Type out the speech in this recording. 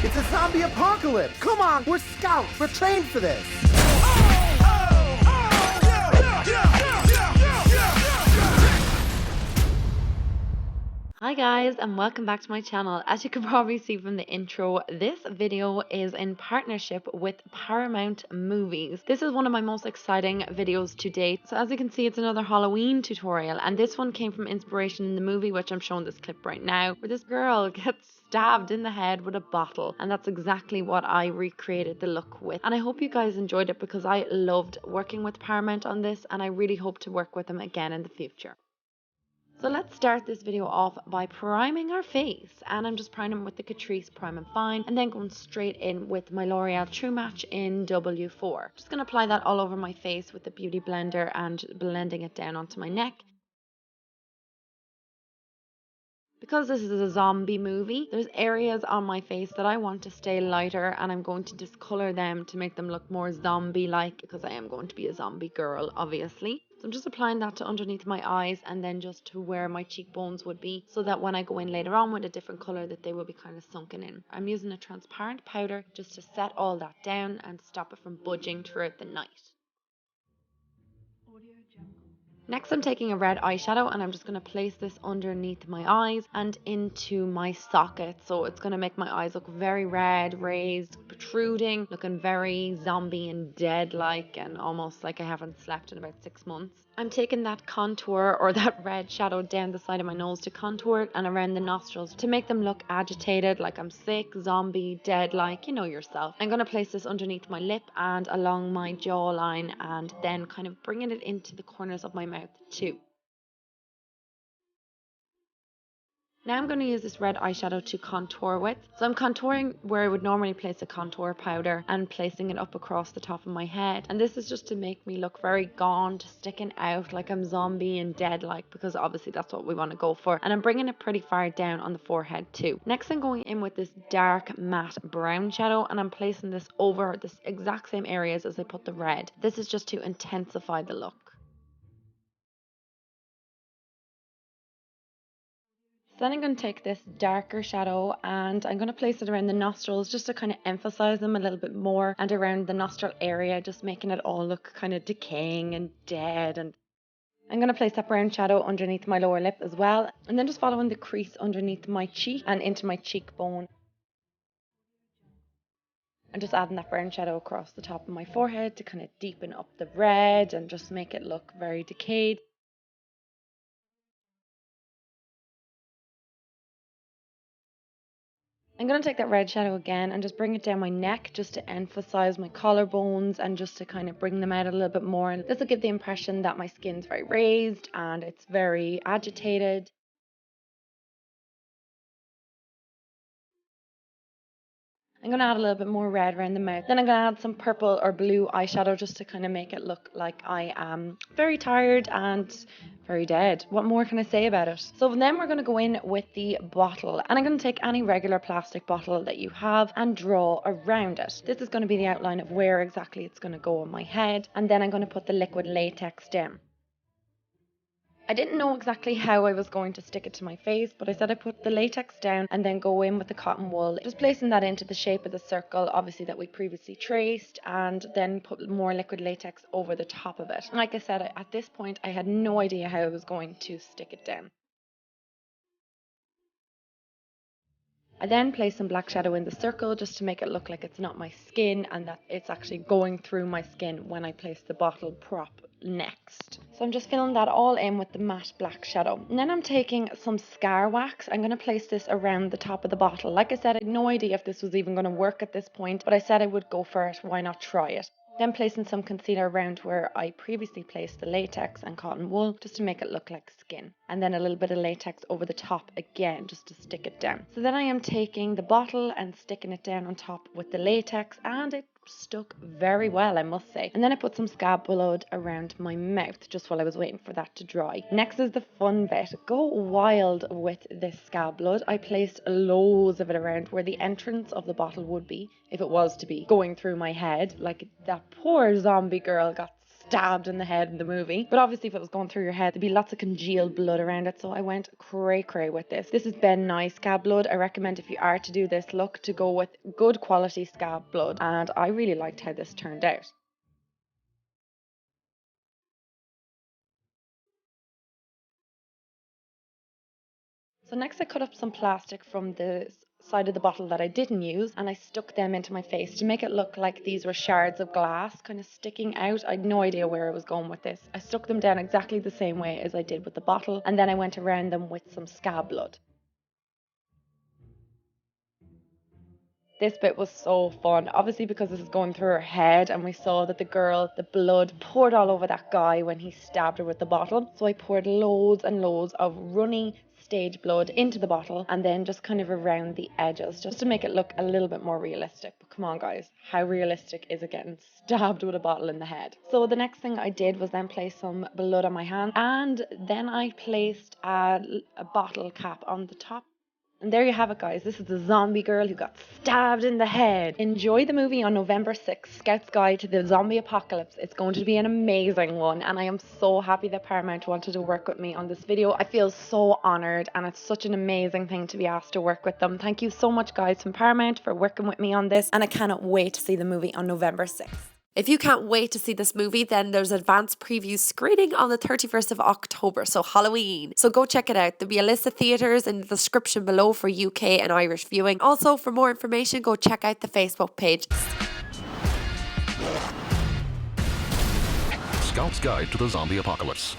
It's a zombie apocalypse. Come on, we're scouts. We're trained for this. Hi guys, and welcome back to my channel. As you can probably see from the intro, this video is in partnership with Paramount Movies. This is one of my most exciting videos to date. So as you can see, it's another Halloween tutorial, and this one came from inspiration in the movie, which I'm showing this clip right now, where this girl gets stabbed in the head with a bottle, and that's exactly what I recreated the look with. And I hope you guys enjoyed it because I loved working with Paramount on this, and I really hope to work with them again in the future. So let's start this video off by priming our face, and I'm just priming with the Catrice Prime and Fine, and then going straight in with my L'Oreal True Match in W4. Just going to apply that all over my face with the Beauty Blender and blending it down onto my neck. Because this is a zombie movie, there's areas on my face that I want to stay lighter, and I'm going to discolor them to make them look more zombie-like, because I am going to be a zombie girl, obviously. So I'm just applying that to underneath my eyes and then just to where my cheekbones would be, so that when I go in later on with a different colour that they will be kind of sunken in. I'm using a transparent powder just to set all that down and stop it from budging throughout the night. Next, I'm taking a red eyeshadow and I'm just going to place this underneath my eyes and into my socket. So it's going to make my eyes look very red, raised, protruding, looking very zombie and dead-like, and almost like I haven't slept in about 6 months. I'm taking that contour, or that red shadow, down the side of my nose to contour it and around the nostrils to make them look agitated, like I'm sick, zombie, dead-like, you know yourself. I'm going to place this underneath my lip and along my jawline, and then kind of bringing it into the corners of my mouth too. Now I'm going to use this red eyeshadow to contour with. So I'm contouring where I would normally place a contour powder and placing it up across the top of my head. And this is just to make me look very gaunt, sticking out like I'm zombie and dead-like, because obviously that's what we want to go for. And I'm bringing it pretty far down on the forehead too. Next, I'm going in with this dark matte brown shadow, and I'm placing this over this exact same areas as I put the red. This is just to intensify the look. Then I'm going to take this darker shadow and I'm going to place it around the nostrils just to kind of emphasize them a little bit more, and around the nostril area, just making it all look kind of decaying and dead. And I'm going to place that brown shadow underneath my lower lip as well, and then just following the crease underneath my cheek and into my cheekbone. And just adding that brown shadow across the top of my forehead to kind of deepen up the red and just make it look very decayed. I'm going to take that red shadow again and just bring it down my neck just to emphasize my collarbones and just to kind of bring them out a little bit more. And this will give the impression that my skin's very raised and it's very agitated. I'm going to add a little bit more red around the mouth. Then I'm going to add some purple or blue eyeshadow just to kind of make it look like I am very tired and very dead. What more can I say about it? So then we're going to go in with the bottle, and I'm going to take any regular plastic bottle that you have and draw around it. This is going to be the outline of where exactly it's going to go on my head, and then I'm going to put the liquid latex down. I didn't know exactly how I was going to stick it to my face, but I said I put the latex down and then go in with the cotton wool, just placing that into the shape of the circle, obviously, that we previously traced, and then put more liquid latex over the top of it. Like I said, at this point I had no idea how I was going to stick it down. I then place some black shadow in the circle just to make it look like it's not my skin and that it's actually going through my skin when I place the bottle prop next. So I'm just filling that all in with the matte black shadow. And then I'm taking some scar wax. I'm going to place this around the top of the bottle. Like I said, I had no idea if this was even going to work at this point, but I said I would go for it. Why not try it? Then placing some concealer around where I previously placed the latex and cotton wool just to make it look like skin. And then a little bit of latex over the top again just to stick it down. So then I am taking the bottle and sticking it down on top with the latex, and it stuck very well, I must say. And then I put some scab blood around my mouth just while I was waiting for that to dry. Next is the fun bit. Go wild with this scab blood. I placed loads of it around where the entrance of the bottle would be if it was to be going through my head. Like that poor zombie girl got stabbed in the head in the movie. But obviously if it was going through your head, there'd be lots of congealed blood around it. So I went cray with this. This is Ben Nye scab blood. I recommend if you are to do this look to go with good quality scab blood. And I really liked how this turned out. So next I cut up some plastic from the side of the bottle that I didn't use, and I stuck them into my face to make it look like these were shards of glass kind of sticking out. I had no idea where I was going with this. I stuck them down exactly the same way as I did with the bottle, and then I went around them with some scab blood. This bit was so fun, obviously because this is going through her head, and we saw that the blood poured all over that guy when he stabbed her with the bottle. So I poured loads and loads of runny stage blood into the bottle and then just kind of around the edges just to make it look a little bit more realistic. But come on guys, how realistic is it getting stabbed with a bottle in the head? So the next thing I did was then place some blood on my hand, and then I placed a bottle cap on the top. And there you have it, guys. This is the zombie girl who got stabbed in the head. Enjoy the movie on November 6th, Scout's Guide to the Zombie Apocalypse. It's going to be an amazing one, and I am so happy that Paramount wanted to work with me on this video. I feel so honoured, and it's such an amazing thing to be asked to work with them. Thank you so much, guys, from Paramount for working with me on this, and I cannot wait to see the movie on November 6th. If you can't wait to see this movie, then there's advanced preview screening on the 31st of October, so Halloween. So go check it out. There'll be a list of theatres in the description below for UK and Irish viewing. Also, for more information, go check out the Facebook page. Scout's Guide to the Zombie Apocalypse.